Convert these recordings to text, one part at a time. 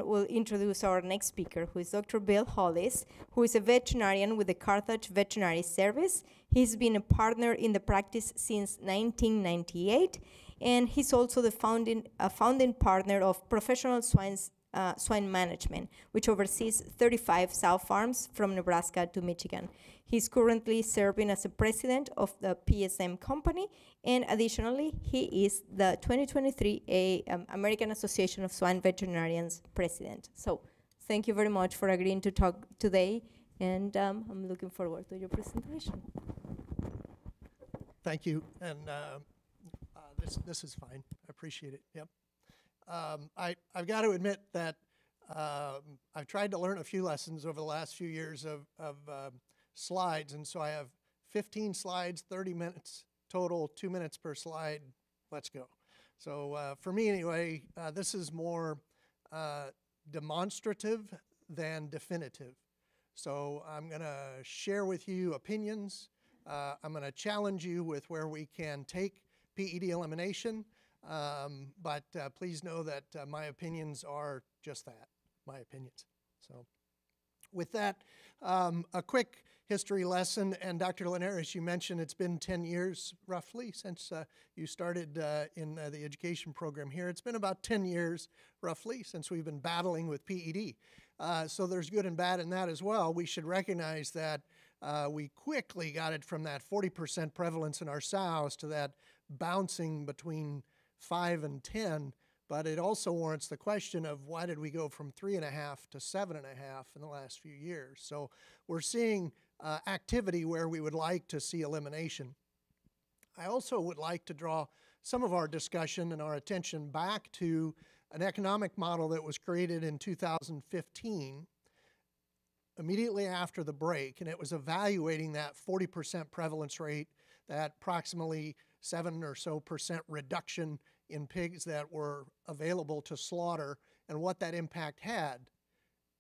We'll introduce our next speaker, who is Dr. Bill Hollis, who is a veterinarian with the Carthage Veterinary Service. He's been a partner in the practice since 1998, and he's also the founding partner of Professional Swine Management, which oversees 35 sow farms from Nebraska to Michigan. He's currently serving as the president of the PSM company, and additionally, he is the 2023 American Association of Swine Veterinarians president. So thank you very much for agreeing to talk today, and I'm looking forward to your presentation. Thank you, and this is fine. I appreciate it. Yep. I've got to admit that I've tried to learn a few lessons over the last few years of slides, and so I have 15 slides, 30 minutes total, 2 minutes per slide. Let's go. So for me anyway, this is more demonstrative than definitive. So I'm going to share with you opinions. I'm going to challenge you with where we can take PED elimination. But please know that my opinions are just that, my opinions. So with that, a quick history lesson. And Dr. Linares, you mentioned it's been 10 years roughly since you started in the education program here. It's been about 10 years roughly since we've been battling with PED. So there's good and bad in that as well. We should recognize that we quickly got it from that 40% prevalence in our sows to that bouncing between 5 and 10, but it also warrants the question of why did we go from 3.5 to 7.5 in the last few years? So we're seeing activity where we would like to see elimination. I also would like to draw some of our discussion and our attention back to an economic model that was created in 2015, immediately after the break, and it was evaluating that 40% prevalence rate, that approximately 7% or so reduction in pigs that were available to slaughter and what that impact had.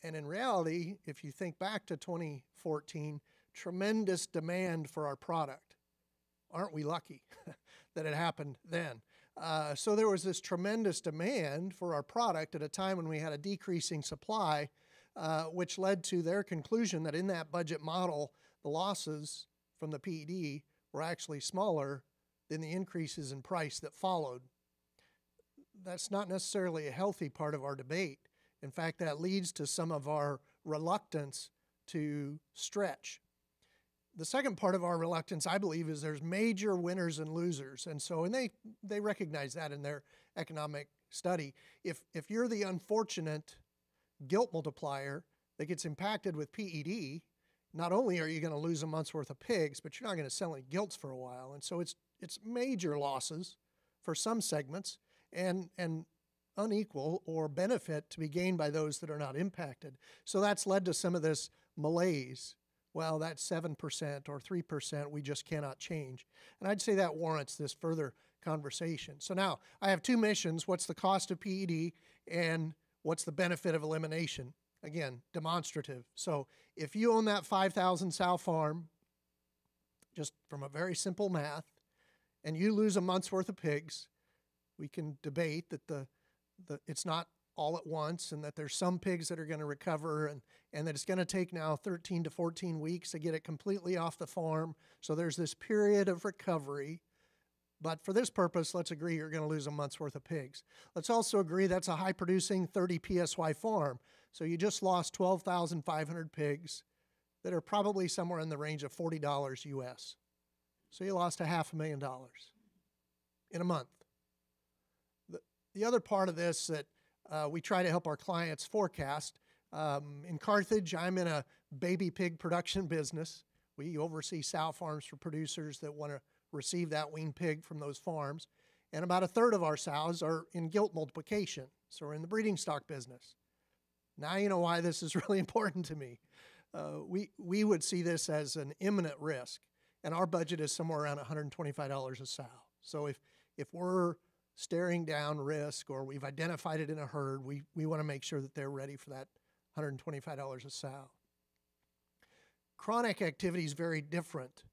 And in reality, if you think back to 2014, tremendous demand for our product. Aren't we lucky that it happened then? So there was this tremendous demand for our product at a time when we had a decreasing supply, which led to their conclusion that in that budget model, the losses from the PED were actually smaller than the increases in price that followed. That's not necessarily a healthy part of our debate. In fact, that leads to some of our reluctance to stretch. The second part of our reluctance, I believe, is there's major winners and losers. And so, and they recognize that in their economic study. If you're the unfortunate guilt multiplier that gets impacted with PED, not only are you going to lose a month's worth of pigs, but you're not going to sell any gilts for a while. And so it's major losses for some segments and unequal or benefit to be gained by those that are not impacted. So that's led to some of this malaise. Well, that's 7% or 3% we just cannot change. And I'd say that warrants this further conversation. So now I have two missions. What's the cost of PED and what's the benefit of elimination? Again, demonstrative. So if you own that 5,000 sow farm, just from a very simple math, and you lose a month's worth of pigs, we can debate that it's not all at once and that there's some pigs that are going to recover and that it's going to take now 13 to 14 weeks to get it completely off the farm. So there's this period of recovery. But for this purpose, let's agree you're going to lose a month's worth of pigs. Let's also agree that's a high-producing 30 PSY farm. So you just lost 12,500 pigs that are probably somewhere in the range of $40 US. So you lost $500,000 in a month. The other part of this that we try to help our clients forecast, in Carthage, I'm in a baby pig production business. We oversee sow farms for producers that want to receive that weaned pig from those farms. And about a third of our sows are in gilt multiplication. So we're in the breeding stock business. Now you know why this is really important to me. We would see this as an imminent risk. And our budget is somewhere around $125 a sow. So if we're staring down risk or we've identified it in a herd, we want to make sure that they're ready for that $125 a sow. Chronic activity is very different.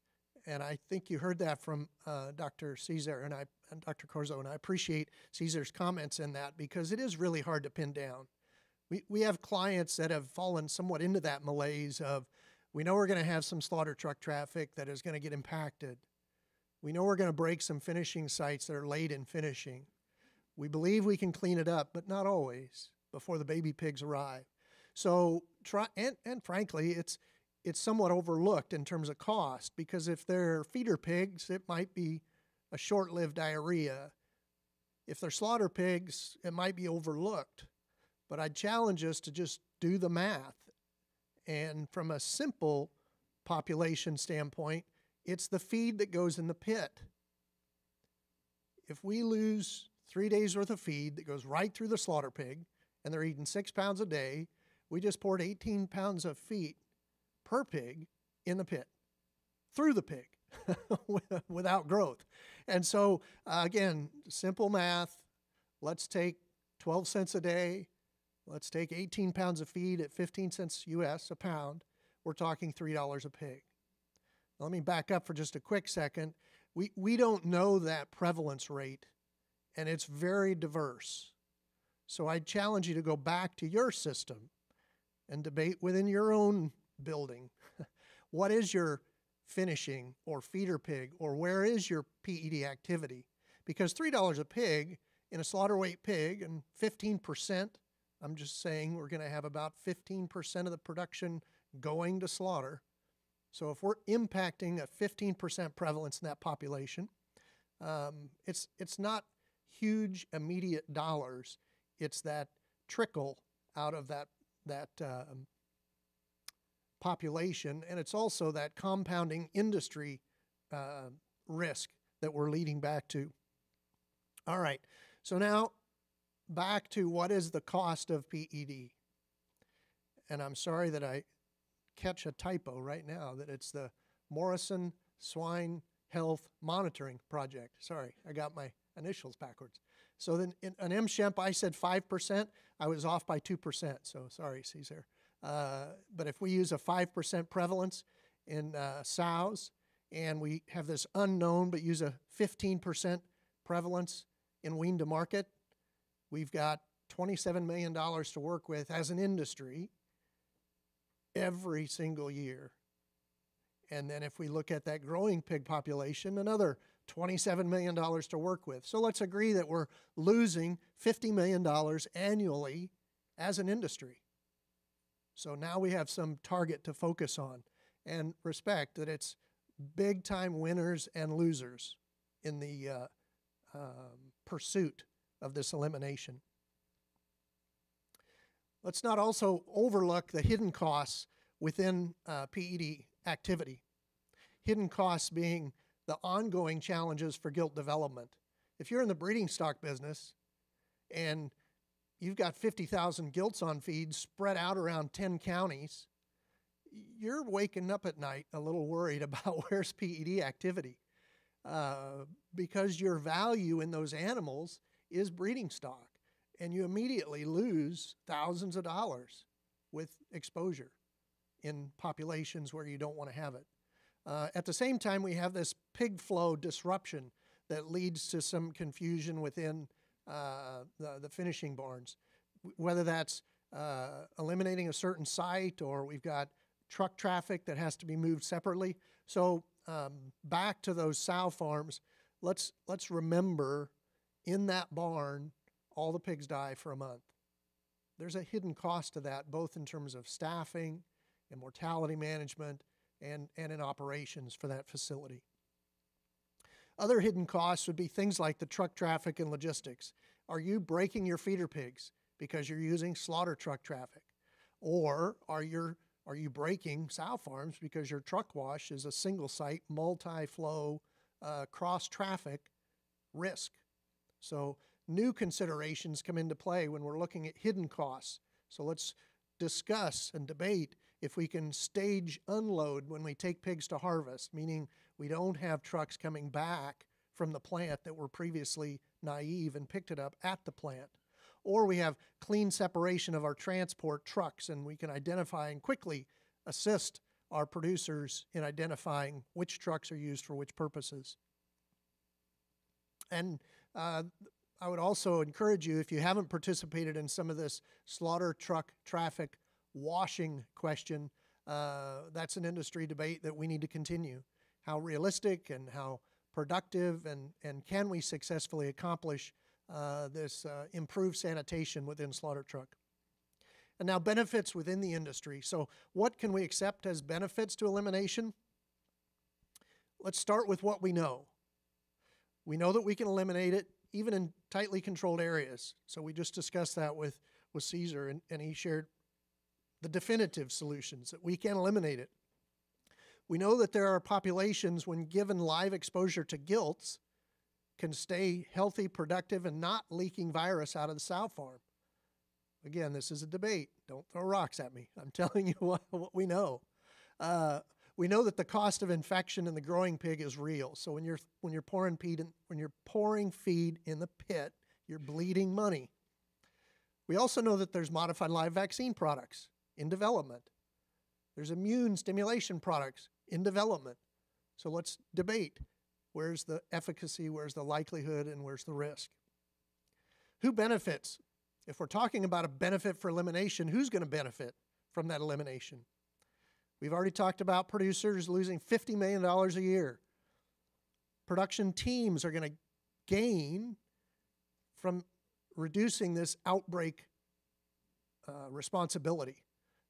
And I think you heard that from Dr. Caesar and Dr. Corzo, and I appreciate Caesar's comments in that because it is really hard to pin down. We have clients that have fallen somewhat into that malaise of, we know we're going to have some slaughter truck traffic that is going to get impacted. We know we're going to break some finishing sites that are late in finishing. We believe we can clean it up, but not always before the baby pigs arrive. So and frankly, it's somewhat overlooked in terms of cost, because if they're feeder pigs, it might be a short-lived diarrhea. If they're slaughter pigs, it might be overlooked. But I'd challenge us to just do the math. And from a simple population standpoint, it's the feed that goes in the pit. If we lose 3 days worth of feed that goes right through the slaughter pig, and they're eating 6 pounds a day, we just poured 18 pounds of feed per pig in the pit, through the pig, without growth. And so, again, simple math. Let's take 12 cents a day. Let's take 18 pounds of feed at 15 cents US a pound. We're talking $3 a pig. Now, let me back up for just a quick second. We don't know that prevalence rate, and it's very diverse. So I challenge you to go back to your system and debate within your own building. What is your finishing or feeder pig, or where is your PED activity? Because $3 a pig in a slaughter weight pig, and 15%, I'm just saying we're going to have about 15% of the production going to slaughter. So if we're impacting a 15% prevalence in that population, it's not huge immediate dollars. It's that trickle out of that population, and it's also that compounding industry risk that we're leading back to. All right, so now back to what is the cost of PED. And I'm sorry that I catch a typo right now, that it's the Morrison Swine Health Monitoring Project. Sorry, I got my initials backwards. So then in an MSHEMP, I said 5%. I was off by 2%, so sorry, Cesar. But if we use a 5% prevalence in sows, and we have this unknown but use a 15% prevalence in wean to market, we've got $27 million to work with as an industry every single year. And then if we look at that growing pig population, another $27 million to work with. So let's agree that we're losing $50 million annually as an industry. So now we have some target to focus on, and respect that it's big time winners and losers in the pursuit of this elimination. Let's not also overlook the hidden costs within PED activity. Hidden costs being the ongoing challenges for gilt development. If you're in the breeding stock business and you've got 50,000 gilts on feed spread out around 10 counties, you're waking up at night a little worried about where's PED activity, because your value in those animals is breeding stock, and you immediately lose thousands of dollars with exposure in populations where you don't want to have it. At the same time, we have this pig flow disruption that leads to some confusion within the finishing barns, whether that's eliminating a certain site, or we've got truck traffic that has to be moved separately. So back to those sow farms, let's remember, in that barn, all the pigs die for a month. There's a hidden cost to that, both in terms of staffing and mortality management and in operations for that facility. Other hidden costs would be things like the truck traffic and logistics. Are you breaking your feeder pigs because you're using slaughter truck traffic? Or are you breaking sow farms because your truck wash is a single site, multi-flow, cross-traffic risk? So new considerations come into play when we're looking at hidden costs. So let's discuss and debate if we can stage unload when we take pigs to harvest, meaning we don't have trucks coming back from the plant that were previously naive and picked it up at the plant. Or we have clean separation of our transport trucks, and we can identify and quickly assist our producers in identifying which trucks are used for which purposes. And I would also encourage you, if you haven't participated in some of this slaughter truck traffic washing question, that's an industry debate that we need to continue. How realistic and how productive and can we successfully accomplish this improved sanitation within slaughter truck? And now benefits within the industry. So what can we accept as benefits to elimination? Let's start with what we know. We know that we can eliminate it even in tightly controlled areas. So we just discussed that with Caesar, and he shared the definitive solutions that we can eliminate it. We know that there are populations, when given live exposure to gilts, can stay healthy, productive, and not leaking virus out of the sow farm. Again, this is a debate. Don't throw rocks at me. I'm telling you what we know. We know that the cost of infection in the growing pig is real. So when you're pouring feed in the pit, you're bleeding money. We also know that there's modified live vaccine products in development. There's immune stimulation products in development. So let's debate. Where's the efficacy, where's the likelihood, and where's the risk? Who benefits? If we're talking about a benefit for elimination, who's going to benefit from that elimination? We've already talked about producers losing $50 million a year. Production teams are going to gain from reducing this outbreak responsibility.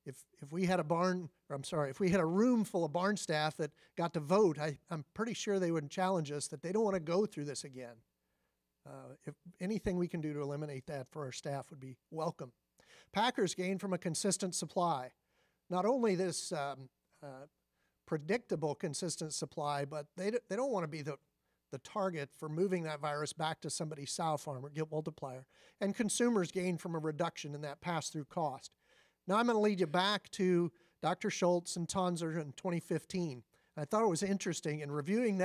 If we had if we had a room full of barn staff that got to vote, I'm pretty sure they would challenge us that they don't want to go through this again. If anything we can do to eliminate that for our staff would be welcome. Packers gain from a consistent supply. Not only this predictable consistent supply, but they don't want to be the target for moving that virus back to somebody's sow farm or gilt multiplier. And consumers gain from a reduction in that pass-through cost. Now I'm going to lead you back to Dr. Schultz and Tonzer in 2015. I thought it was interesting in reviewing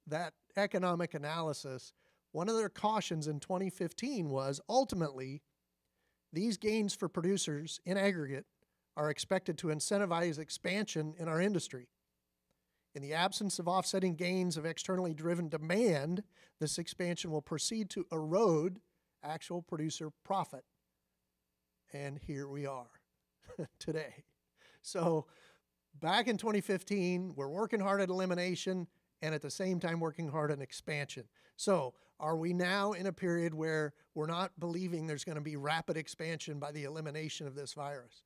that economic analysis. One of their cautions in 2015 was ultimately these gains for producers in aggregate are expected to incentivize expansion in our industry. In the absence of offsetting gains of externally driven demand, this expansion will proceed to erode actual producer profit. And here we are today. So back in 2015, we're working hard at elimination and at the same time working hard on expansion. So are we now in a period where we're not believing there's going to be rapid expansion by the elimination of this virus?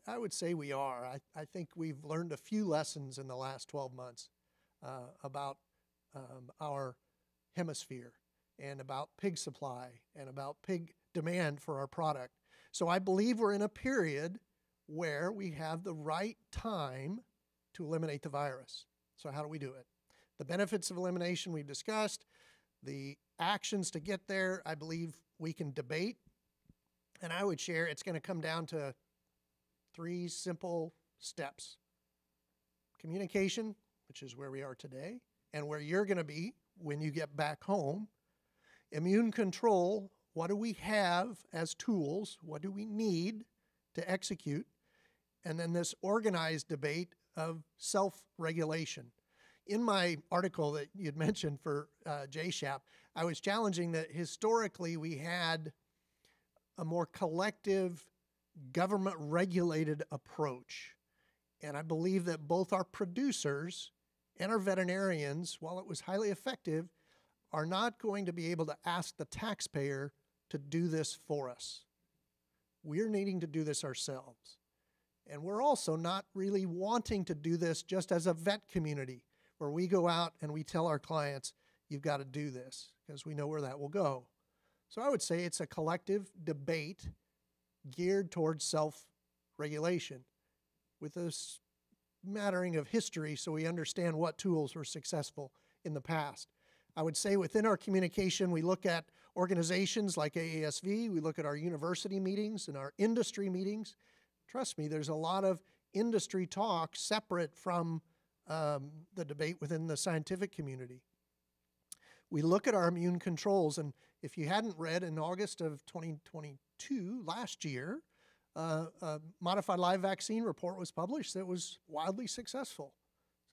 I would say we are. I think we've learned a few lessons in the last 12 months about our hemisphere and about pig supply and about pig demand for our product. So I believe we're in a period where we have the right time to eliminate the virus. So how do we do it? The benefits of elimination we've discussed. The actions to get there, I believe we can debate. And I would share it's going to come down to 3 simple steps. Communication, which is where we are today, and where you're going to be when you get back home. Immune control, what do we have as tools? What do we need to execute? And then this organized debate of self-regulation. In my article that you'd mentioned for JSHAP, I was challenging that historically we had a more collective, government-regulated approach. And I believe that both our producers and our veterinarians, while it was highly effective, are not going to be able to ask the taxpayer to do this for us. We're needing to do this ourselves. And we're also not really wanting to do this just as a vet community, where we go out and we tell our clients, you've got to do this, because we know where that will go. So I would say it's a collective debate geared towards self-regulation with a smattering of history so we understand what tools were successful in the past. I would say within our communication, we look at organizations like AASV, we look at our university meetings and our industry meetings. Trust me, there's a lot of industry talk separate from the debate within the scientific community. We look at our immune controls, and if you hadn't read, in August of 2022, last year, a modified live vaccine report was published that was wildly successful,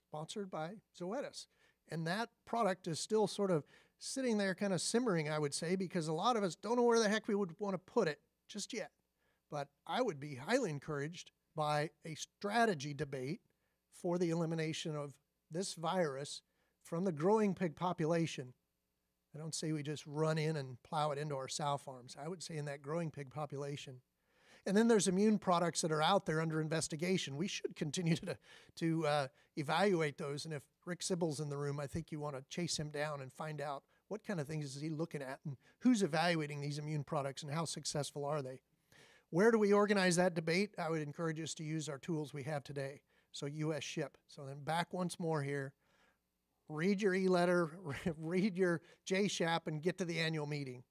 sponsored by Zoetis. And that product is still sort of sitting there kind of simmering, I would say, because a lot of us don't know where the heck we would want to put it just yet. But I would be highly encouraged by a strategy debate for the elimination of this virus from the growing pig population. I don't say we just run in and plow it into our sow farms. I would say in that growing pig population. And then there's immune products that are out there under investigation. We should continue to evaluate those. And if Rick Sybil's in the room, I think you want to chase him down and find out what kind of things is he looking at and who's evaluating these immune products and how successful are they. Where do we organize that debate? I would encourage us to use our tools we have today. So US SHIP. So then back once more here. Read your e-letter, read your JSHAP, and get to the annual meeting.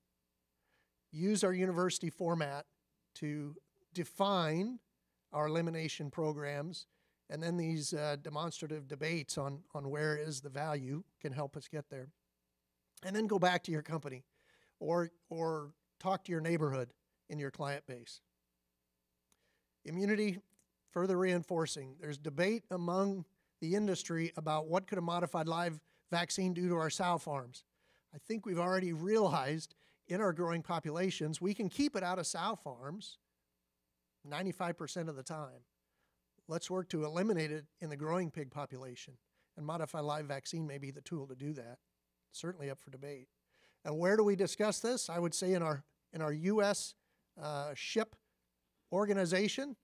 Use our university format to define our elimination programs, and then these demonstrative debates on where is the value can help us get there. And then go back to your company or talk to your neighborhood in your client base. Immunity, further reinforcing. There's debate among the industry about what could a modified live vaccine do to our sow farms. I think we've already realized in our growing populations, we can keep it out of sow farms 95% of the time. Let's work to eliminate it in the growing pig population, and modified live vaccine may be the tool to do that. Certainly up for debate. And where do we discuss this? I would say in our U.S. SHIP organization,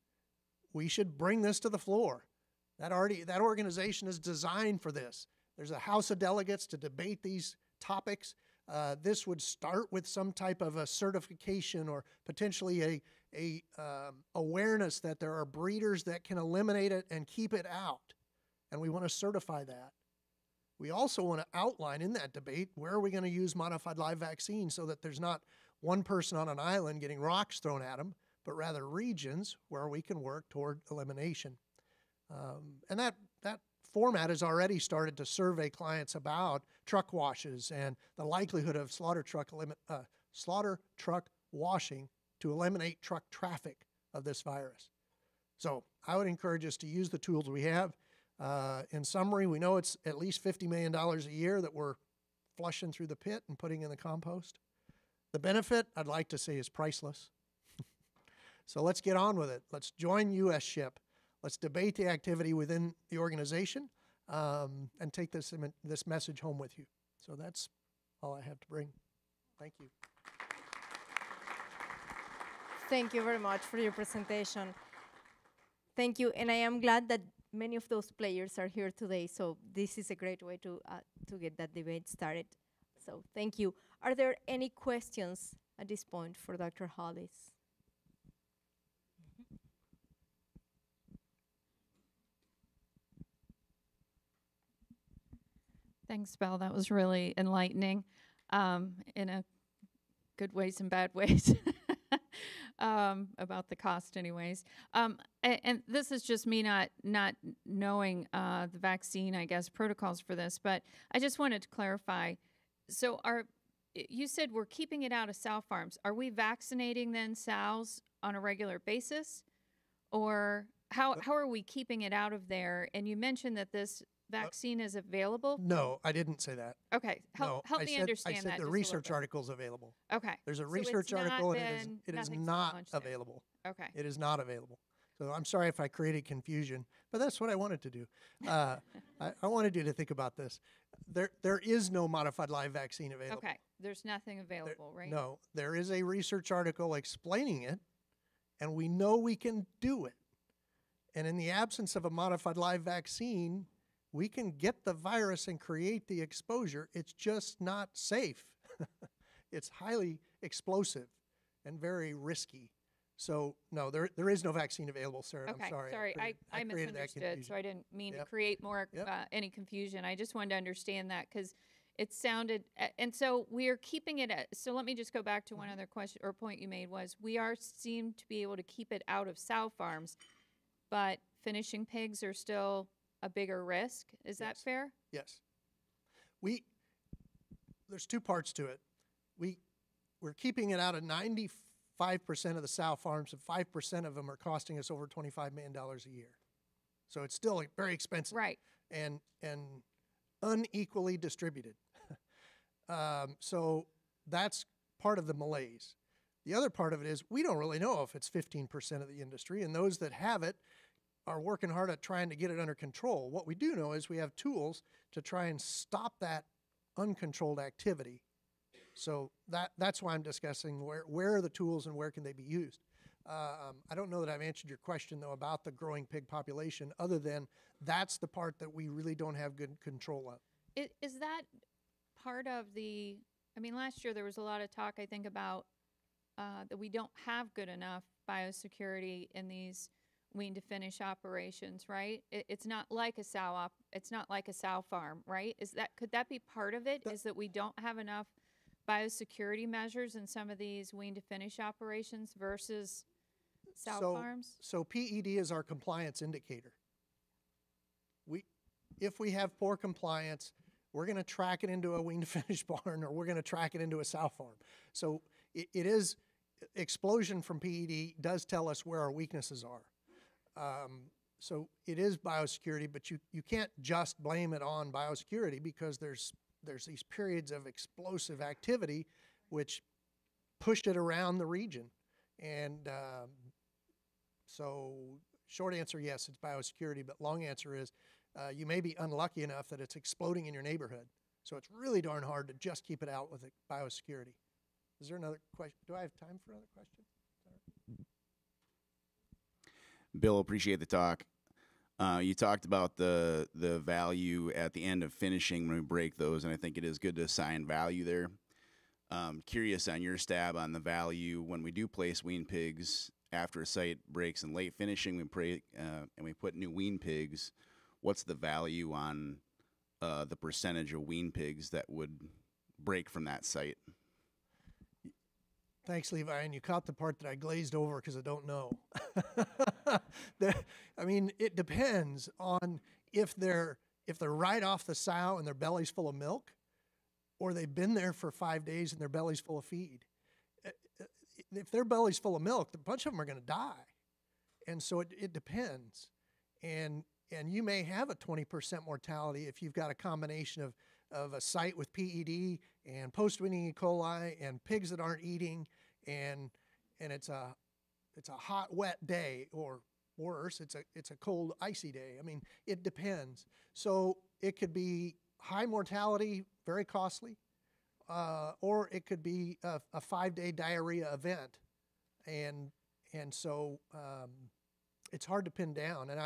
we should bring this to the floor. That organization is designed for this. There's a House of Delegates to debate these topics. This would start with some type of a certification or potentially a awareness that there are breeders that can eliminate it and keep it out. And we want to certify that. We also want to outline in that debate where are we going to use modified live vaccine so that there's not one person on an island getting rocks thrown at them, but rather regions where we can work toward elimination. And that format has already started to survey clients about truck washes and the likelihood of slaughter truck washing to eliminate truck traffic of this virus. So I would encourage us to use the tools we have. In summary, we know it's at least $50 million a year that we're flushing through the pit and putting in the compost. The benefit, I'd like to say, is priceless. So let's get on with it. Let's join US SHIP. Let's debate the activity within the organization and take this message home with you. So that's all I have to bring. Thank you. Thank you very much for your presentation. Thank you, and I am glad that many of those players are here today, so this is a great way to get that debate started. So thank you. Are there any questions at this point for Dr. Hollis? Thanks, Belle. That was really enlightening in a good ways and bad ways about the cost anyways. And this is just me not knowing the vaccine, I guess, protocols for this, but I just wanted to clarify. So you said we're keeping it out of sow farms. Are we vaccinating then sows on a regular basis? Or how are we keeping it out of there? And you mentioned that this vaccine is available? No, I didn't say that. Okay, help me understand that. I said the research article is available. Okay. There's a research article, and it is not available. Okay. It is not available. So I'm sorry if I created confusion, but that's what I wanted to do. I wanted you to think about this. There is no modified live vaccine available. Okay, there's nothing available, right? No, there is a research article explaining it, and we know we can do it. And in the absence of a modified live vaccine, we can get the virus and create the exposure. It's just not safe. It's highly explosive and very risky. So, no, there is no vaccine available, Sarah. Okay, I'm sorry. Sorry, I misunderstood, so I didn't mean to create more any confusion. I just wanted to understand that because it sounded, and so we are keeping it, so let me just go back to one other question or point you made was we seem to be able to keep it out of sow farms, but finishing pigs are still a bigger risk. Is that fair? Yes. There's two parts to it. We're keeping it out of 95% of the sow farms, and 5% of them are costing us over $25 million a year. So it's still very expensive. Right. And unequally distributed. So that's part of the malaise. The other part of it is we don't really know if it's 15% of the industry, and those that have it are working hard at trying to get it under control. What we do know is we have tools to try and stop that uncontrolled activity. So that's why I'm discussing where are the tools and where can they be used. I don't know that I've answered your question, though, about the growing pig population, other than that's the part that we really don't have good control of. Is that part of the, I mean, last year there was a lot of talk, I think, about that we don't have good enough biosecurity in these wean to finish operations, right? It's not like a it's not like a sow farm, right? Could that be part of it? Is that we don't have enough biosecurity measures in some of these wean to finish operations versus sow farms? So PED is our compliance indicator. If we have poor compliance, we're going to track it into a wean to finish barn, or we're going to track it into a sow farm. So it is, explosion from PED does tell us where our weaknesses are. So it is biosecurity, but you can't just blame it on biosecurity, because there's these periods of explosive activity which pushed it around the region. And so short answer, yes, it's biosecurity, but long answer is you may be unlucky enough that it's exploding in your neighborhood. So it's really darn hard to just keep it out with biosecurity. Is there another question? Do I have time for another question? Bill, appreciate the talk. You talked about the value at the end of finishing when we break those, and I think it is good to assign value there. Curious on your stab on the value when we do place wean pigs after a site breaks in late finishing, and we put new wean pigs. What's the value on the percentage of wean pigs that would break from that site? Thanks, Levi, and you caught the part that I glazed over because I don't know. I mean, it depends on if they're right off the sow and their belly's full of milk, or they've been there for 5 days and their belly's full of feed. If their belly's full of milk, a bunch of them are going to die. And so it depends. And you may have a 20% mortality if you've got a combination of a site with PED and post-weaning E. coli and pigs that aren't eating, and it's a hot, wet day, or worse, it's a cold, icy day. I mean, it depends. So it could be high mortality, very costly, or it could be a 5-day diarrhea event, and so it's hard to pin down. And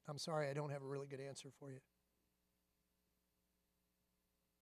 I'm sorry, I don't have a really good answer for you.